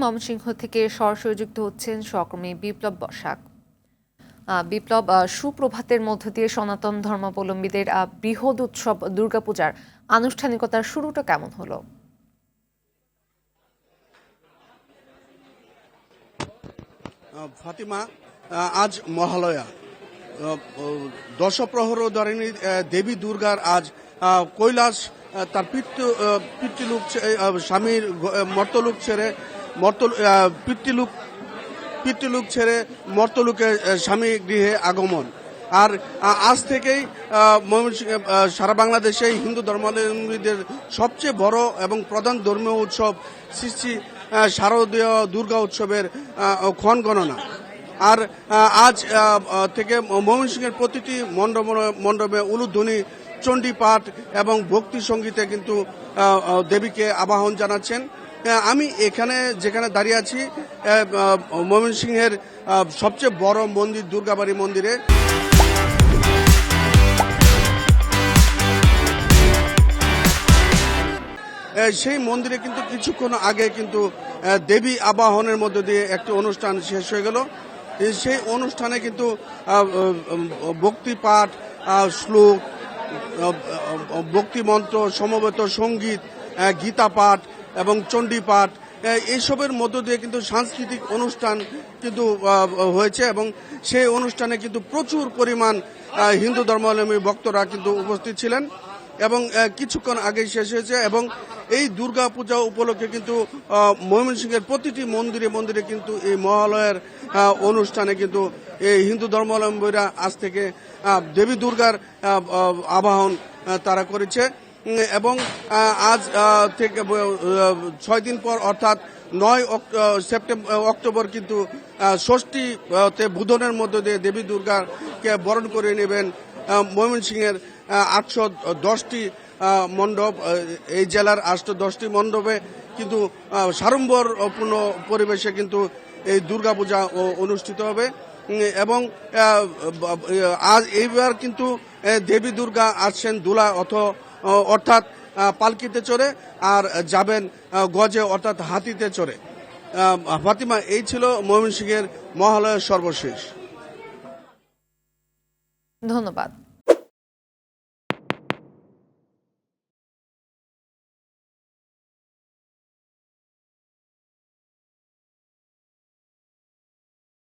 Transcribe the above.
ময়মনসিংহ থেকে সরাসরি যুক্ত হচ্ছেন সহকর্মী বিপ্লব বসাক। বিপ্লব, সুপ্রভাতের মধ্য দিয়ে সনাতন ধর্মাবলম্বীদের বৃহৎ উৎসব দুর্গাপূজার আনুষ্ঠানিকতার শুরুটা কেমন হলো? ফাতিমা, আজ মহালয়া, দশপ্রহরধারিণী দেবী দুর্গার আজ কৈলাস তার পিতৃলোক স্বামীর মর্তলোক ছেড়ে পিতৃলোক ছেড়ে মর্তলোকে স্বামী গৃহে আগমন। আর আজ থেকেই সারা বাংলাদেশে হিন্দু ধর্মাবলম্বীদের সবচেয়ে বড় এবং প্রধান ধর্মীয় উৎসব শ্রী শারদীয় দুর্গা উৎসবের ক্ষণ গণনা। আর আজ থেকে ময়মনসিংহের প্রতিটি মণ্ডপে উলুধ্বনি, চণ্ডী পাঠ এবং ভক্তি সঙ্গীতে কিন্তু দেবীকে আবাহন জানাচ্ছেন। আমি যেখানে দাঁড়িয়ে আছি ময়মনসিংহের সবচেয়ে বড় মন্দির দুর্গাবাড়ি মন্দিরে। সেই মন্দিরে কিন্তু কিছুক্ষণ আগে কিন্তু দেবী আবাহনের মধ্য দিয়ে একটি অনুষ্ঠান শেষ হয়ে গেল। সেই অনুষ্ঠানে কিন্তু ভক্তি পাঠ, শ্লোক, ভক্তিমন্ত্র, সমবেত সঙ্গীত, গীতা পাঠ এবং চণ্ডী পাঠ, এইসবের মধ্য দিয়ে কিন্তু সাংস্কৃতিক অনুষ্ঠান কিন্তু হয়েছে এবং সেই অনুষ্ঠানে কিন্তু প্রচুর পরিমাণ হিন্দু ধর্মাবলম্বী ভক্তরা কিন্তু উপস্থিত ছিলেন এবং কিছুক্ষণ আগেই শেষ হয়েছে। এবং এই দুর্গা পূজা উপলক্ষে কিন্তু ময়মনসিংহের প্রতিটি মন্দিরে মন্দিরে কিন্তু এই মহালয়ার অনুষ্ঠানে কিন্তু এই হিন্দু ধর্মাবলম্বীরা আজ থেকে দেবী দুর্গার আবাহন তারা করেছে। এবং আজ থেকে 6 দিন পর অর্থাৎ 9 অক্টোবর কিন্তু ষষ্ঠীতে বুধনের মধ্য দিয়ে দেবী দুর্গাকে বরণ করে নেবেন ময়মনসিংহের 810টি মণ্ডপ। এই জেলার 810টি মণ্ডপে কিন্তু সাড়ম্বরপূর্ণ পরিবেশে কিন্তু এই দুর্গাপূজা অনুষ্ঠিত হবে। এবং আজ এইবার কিন্তু দেবী দুর্গা আসছেন দুলা অর্থাৎ পালকিতে চড়ে, আর যাবেন গজে অর্থাৎ হাতিতে চড়ে। ফাতিমা, এই ছিল ময়মনসিংহের মহালয়ের সর্বশেষ। ধন্যবাদ।